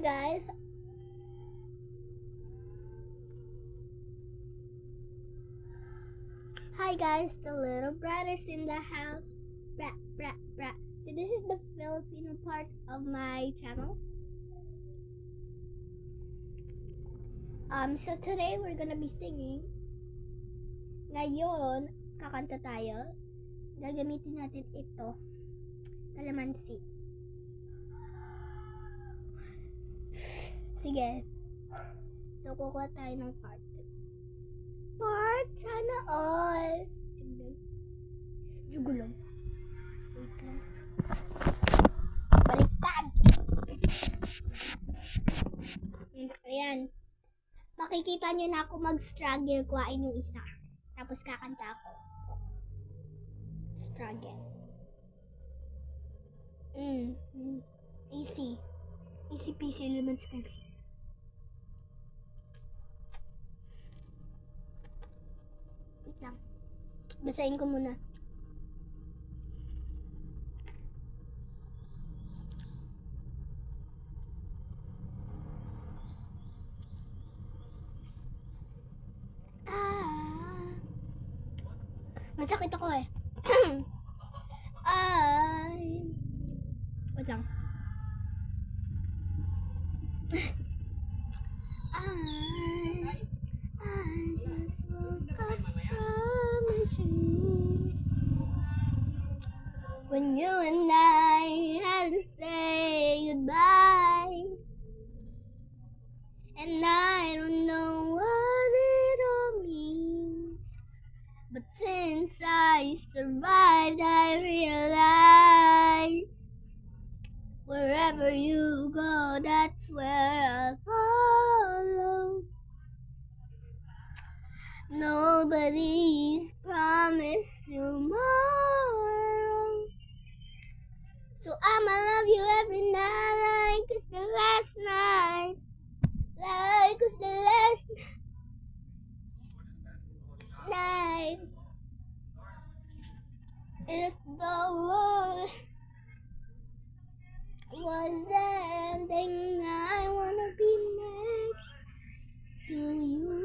Hi guys. Hi guys, the little brat is in the house. Brat, brat, brat. So this is the Filipino part of my channel. So today we're gonna be singing. Ngayon, kakanta tayo. Gagamitin natin ito. Kalamansi. Sige. So, kukuha tayo ng part. Sana all. Jugo lang. Wait lang. Baliktad! Ayan. Makikita nyo na ako mag-struggle kuhain yung isa. Tapos kakanta ako. Struggle. Easy. Easy peasy lemon squeezy. Wait lang. Basahin ko muna. Masakit ako eh. Wait lang. I just woke up from a dream when you and I had to say goodbye, and I don't know what it all means, but since I survived, I realized wherever you go, that's where I'll follow. Nobody's promised tomorrow, so I'ma love you every night like it's the last night, like it's the last night. If the world was ending, I wanna be next to you.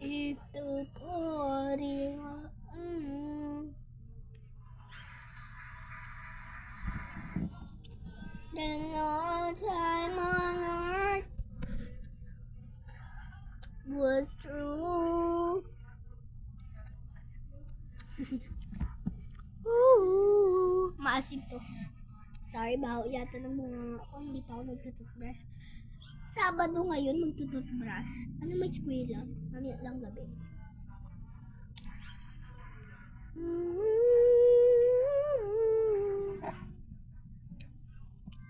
Itu body, then all time on earth was true. Maasim to. Sorry, baho yata ng mga ako. Hindi pa ako nagtututbrush. Sabado ngayon magtututbrush. Ano may skwela? Mamaya lang gabi.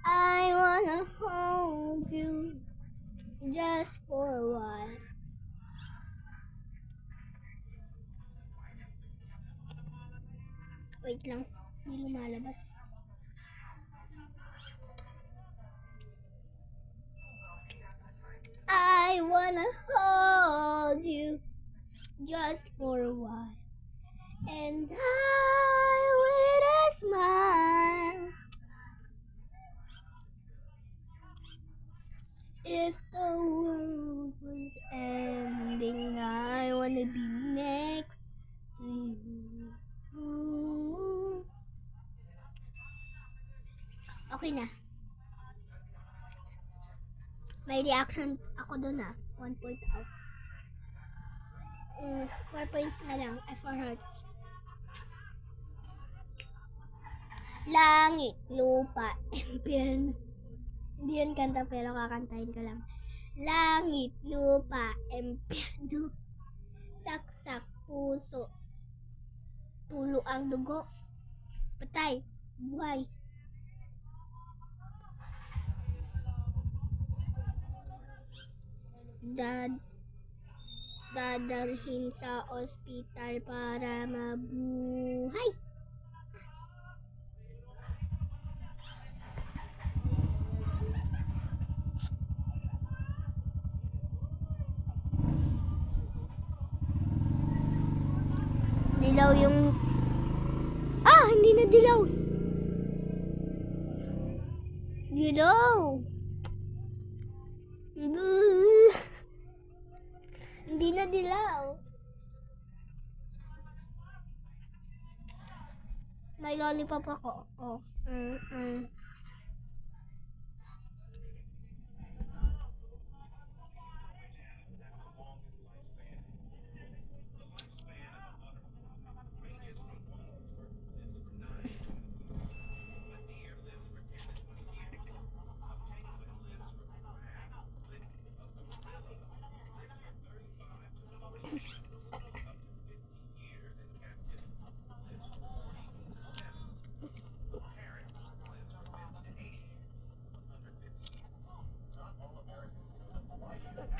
I wanna hold you just for a while. Wait lang, hindi lumalabas. I wanna hold you just for a while, and I with a smile. If the world was ending, I wanna be next to you. Okay na. May reaction ako dun 1 point out. 4 points na lang. 4 hearts. Langit, lupa, impyerno. Hindi yun kanta pero kakantahin ko lang. Langit, lupa, impyerno. Saksak, puso. Tulo ang dugo. Patay, buhay. Dadalhin sa ospital para mabuhay. Dilaw yung dilaw. Dilaw. Hindi na dilaw. May lollipop ako. Oh.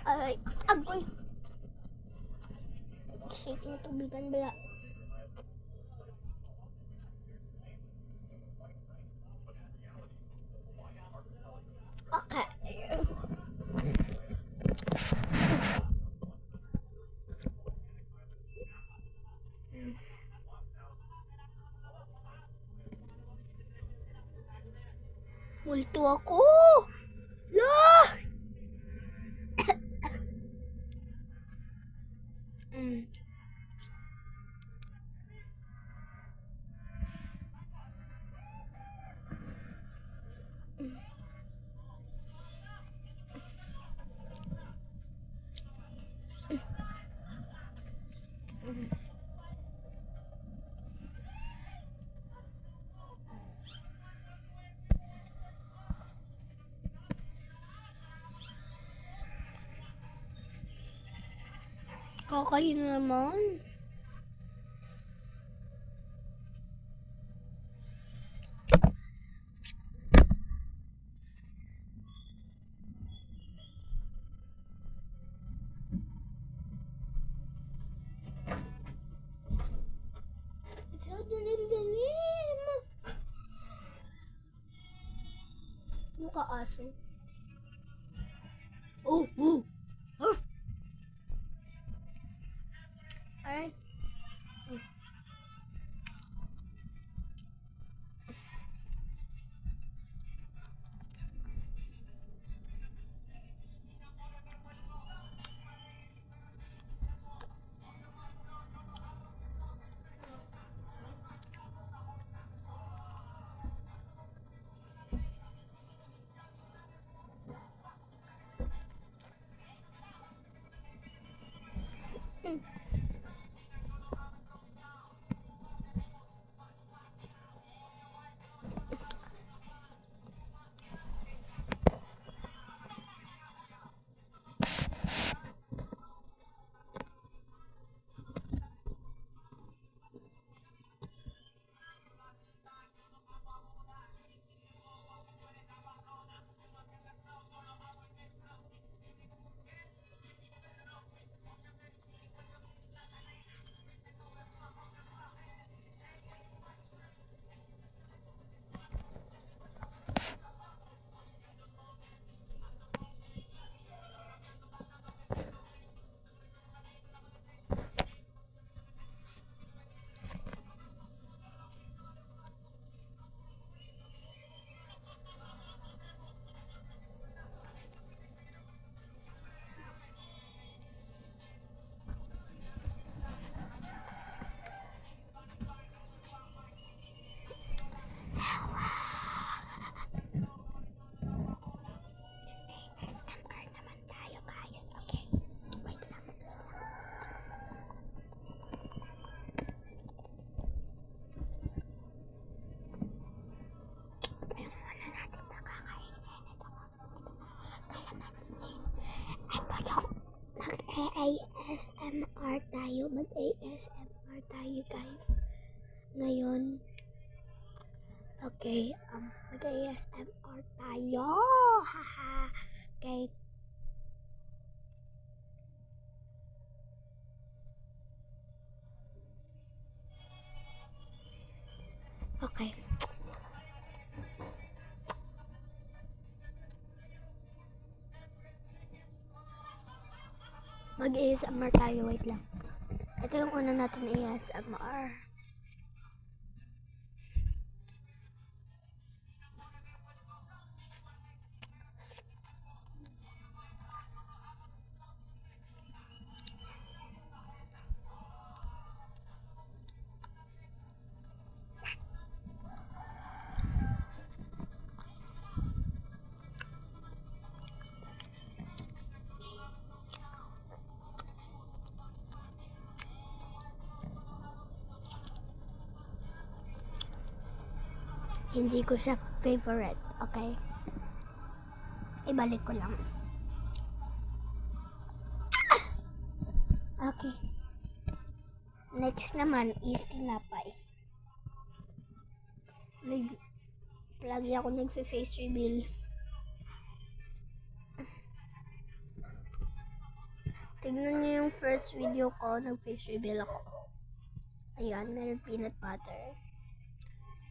Ay, agoy. Shake na tubigan bala. Okay. Multo ako. Lah! Kakain naman. So dilim-dilim. Mukha aso. Oh, oh. Arf. Ay. ASMR tayo. Mag-ASMR tayo, guys. Ngayon. Okay, mag-ASMR tayo. Haha. Okay. Okay. Mag-ASMR tayo. Wait lang. Ito yung una natin ASMR. Hindi ko siya favorite. Okay? Ibalik ko lang. Okay. Next naman is tinapay. Lagi ako nagfe-face reveal. Tignan niyo yung first video ko, nag-face reveal ako. Ayan, meron peanut butter.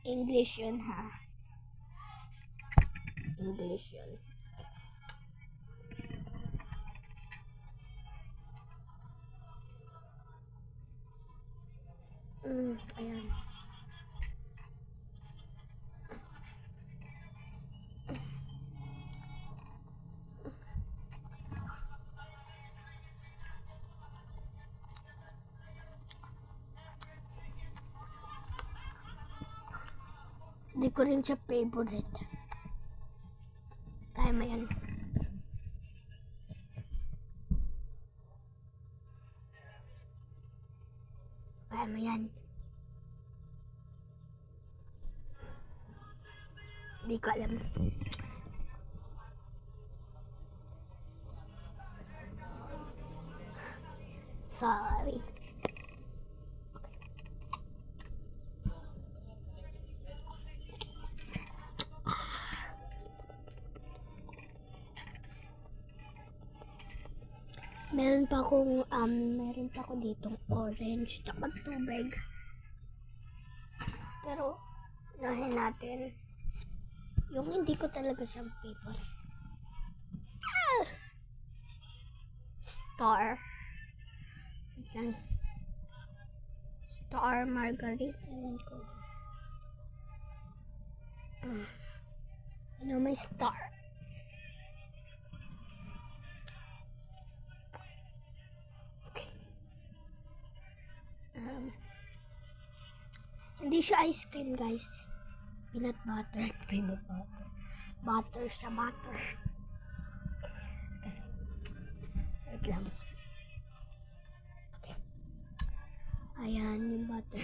English yun ha. English yun. Ayan. Hindi ko rin siya favorite. Kaya mo yan. Kaya mo yan. Hindi ko alam. Sorry. Meron pa ako ditong orange at tubig. Pero unahin natin yung hindi ko talaga siyang favorite. Star. Wait lang. Star margarine. Ewan ko. May star. Hindi siya ice cream, guys. Peanut butter. Peanut butter. Butter siya, butter. Okay. Wait lang. Okay. Ayan yung butter.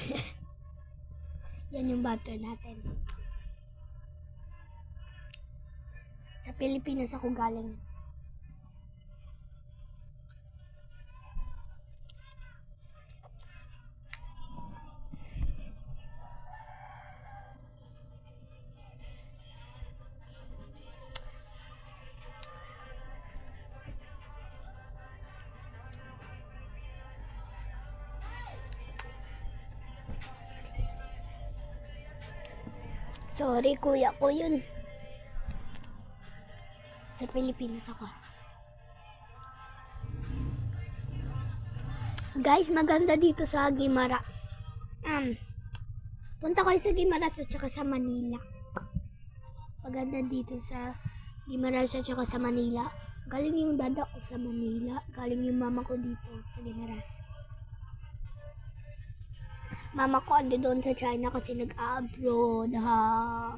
Yan yung butter natin. Sa Pilipinas ako galing. Sorry, kuya ko yun. Sa Pilipinas ako. Guys, maganda dito sa Guimaras. Punta kayo sa Guimaras at saka sa Manila. Maganda dito sa Guimaras at saka sa Manila. Galing yung dada ko sa Manila. Galing yung mama ko dito sa Guimaras. Mama ko ando doon sa China kasi nag-abroad, ha.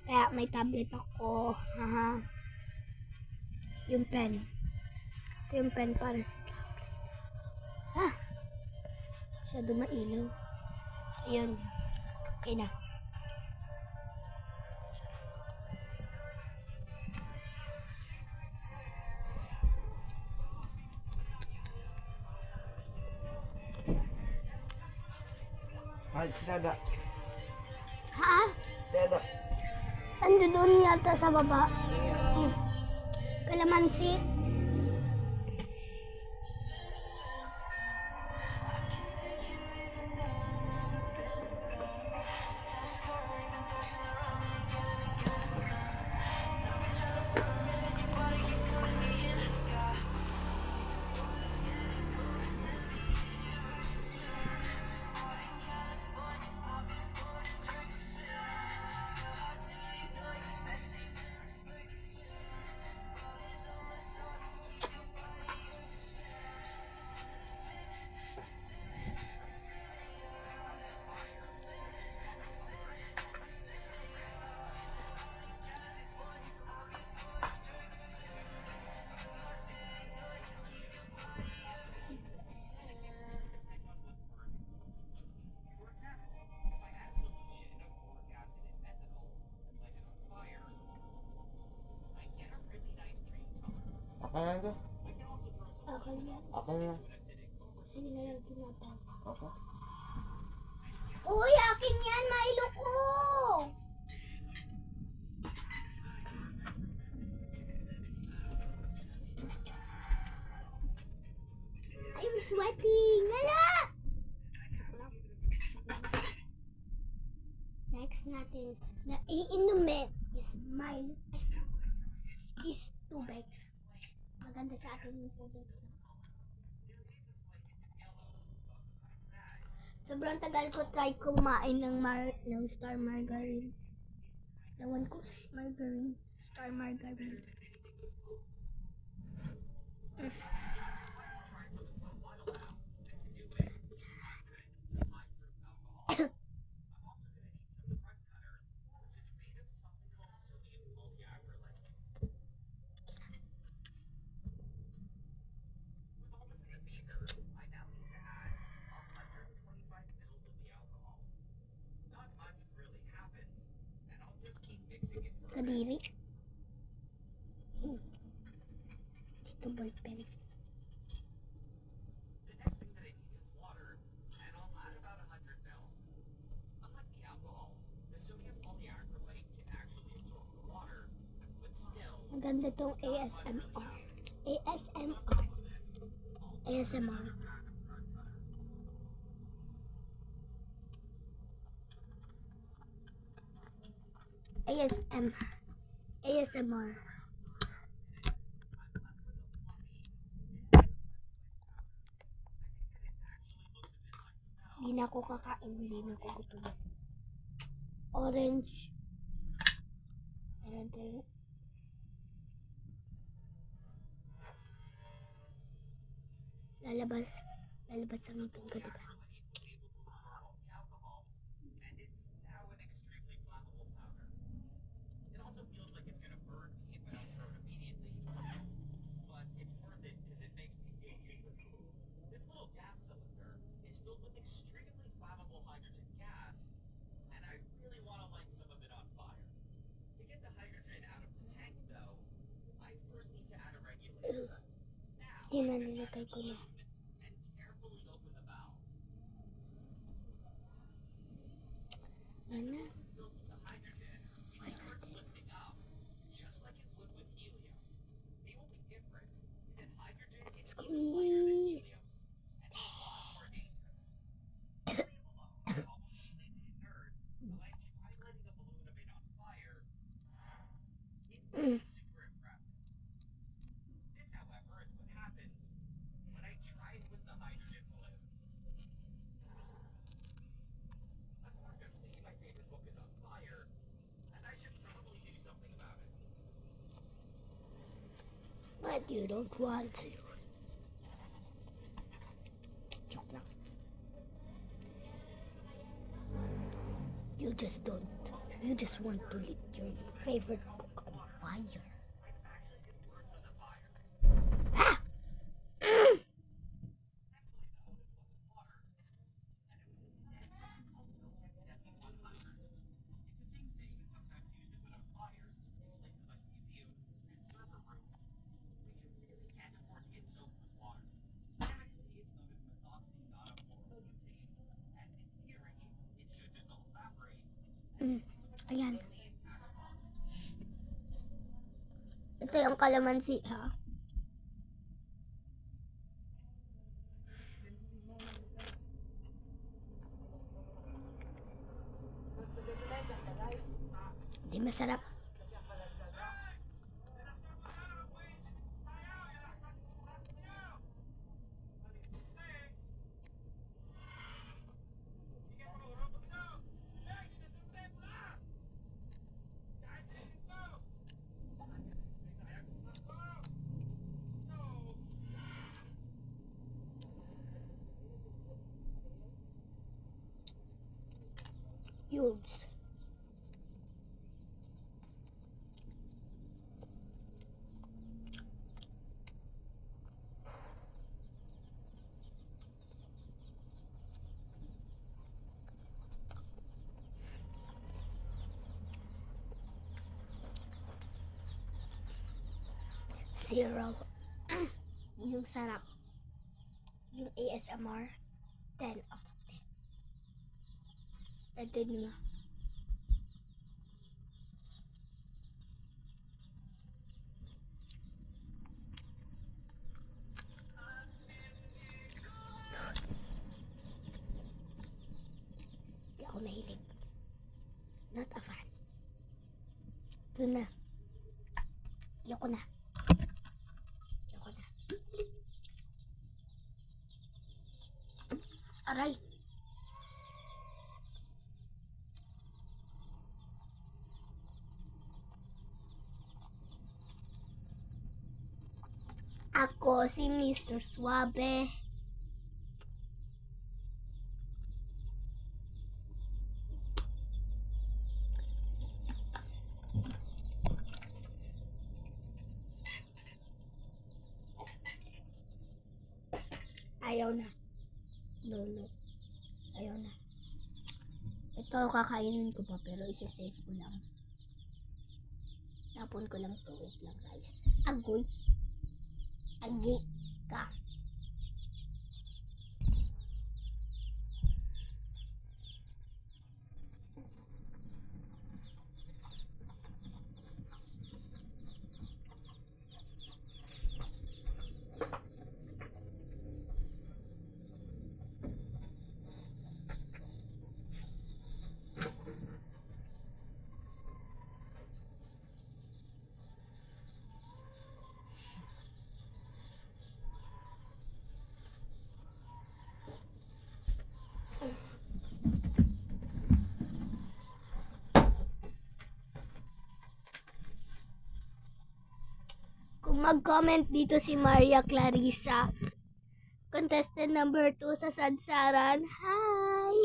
Kaya may tablet ako, ha. Yung pen. Ito yung pen para sa tablet. Ha? Masyado mailaw. Ayun. Okay na. Ay, Dada. Ha? Dada. Ando doon yata sa baba. Kalamansi. Ako. Sige na lang tinatawag. Ako. Uy, akin yan, Milo ko! I'm sweating! Hala! Next natin na iinumin is Milo. Is tubig. Maganda sa atin yung tubig. Sobrang tagal ko try kumain ng Star Margarine. Ewan ko, margarine. Star Margarine. Kadiri. Dito ballpen. Maganda tong ASMR. ASMR. ASMR. ASMR. Hindi na ako kakain, hindi na ako gutom. Orange. Meron tayo. Lalabas sa ngipin ko, diba? Yun na, nilagay ko na. Ano? Squeeze! But you don't want to. Joke lang. You just don't. You just want to lit your favorite book on fire. Ah! Ayan. Ito yung kalamansi, ha? Hindi masarap. Yun. Zero. Yung sarap. yung ASMR, 10 out of 10. Ito nyo. Di ako mahilig. Not a fan. Ito na. Ayoko na. Ayoko na. Aray. Ako si Mr. Suabe. Ayaw na. No. Ayaw na. Ito kakainin ko pa pero isa-save ko lang. Tapon ko lang to. Wait lang guys. Agoy. Agi ka. Kung mag-comment dito si Maria Clarissa, contestant number 2 sa Sadsaran. Hi!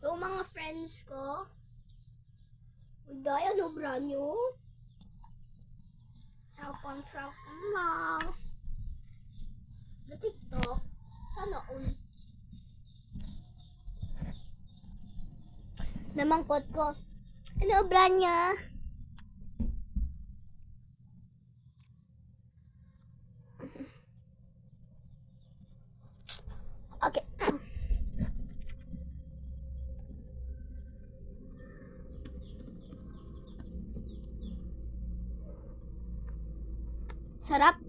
Yung mga friends ko, daya no branyo. Sapon lang. Na TikTok, sana all. Namangkot ko. Ano branya? Okay. Sarap.